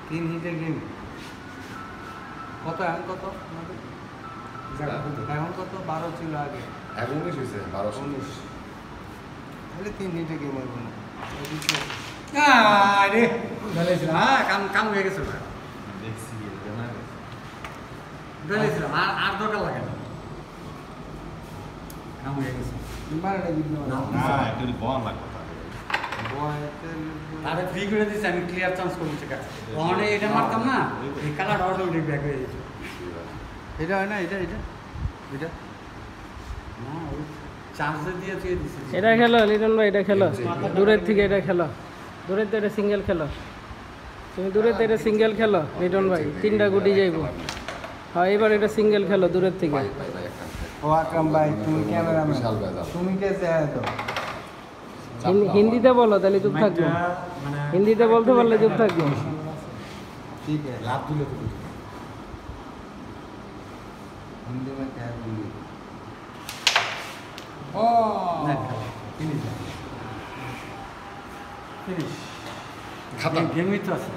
তিন হিটের গেম কত এখন কত এখন কত 12 ছিল আগে এখন 19 হয়েছে 12 তাহলে তিন হিটের গেম হইব না রে ঢালাইছিলাম হ্যাঁ কাম হয়ে গেছে দেখছি ঢালাইছিলাম আর দরকার লাগে না কাম হয়ে গেছে বারোটা জিতল না একটু বল লাগবে তারে ফ্রি করে দিয়েছে আমি ক্লিয়ার চান্স করছি ওখানে এটা মারতাম না এই কালার অটোমেটিক ব্যাক হয়ে যেত এটা হয় না এটা এটা এটা না ওই চার্জে দিয়ে দিয়েছে এটা খেলো লিটন ভাই, এটা খেলো দূরের থেকে, এটা খেলো দূরের থেকে, এটা সিঙ্গেল খেলো তুমি দূরের থেকে সিঙ্গেল খেলো লিটন ভাই, 3টা গুটি যাইব। হ্যাঁ এবার এটা সিঙ্গেল খেলো দূরের থেকে। ও আকরাম ভাই তুমি ক্যামেরাম্যান, তুমি কে চায় তো হিন্দিতে বলো তাহলে চুপ থাকবো, হিন্দিতে বলতে পারলে চুপ থাকবো। ठीक है লাভ দিলে তো हिंदी में क्या बोली ও ফিনিশ ফিনিশ খাতা গেমই তো আছে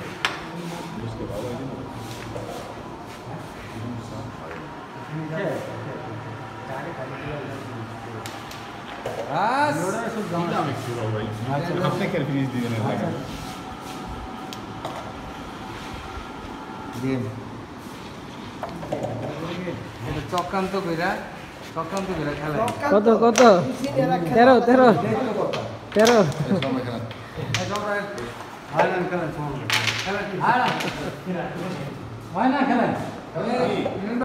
बस আপনি কে ফিনিশ দিবেন गेम এটা চক্রান্ত কইরা খেলা কত কত 13 13 13 হয় না খেলেন হয় না খেলেন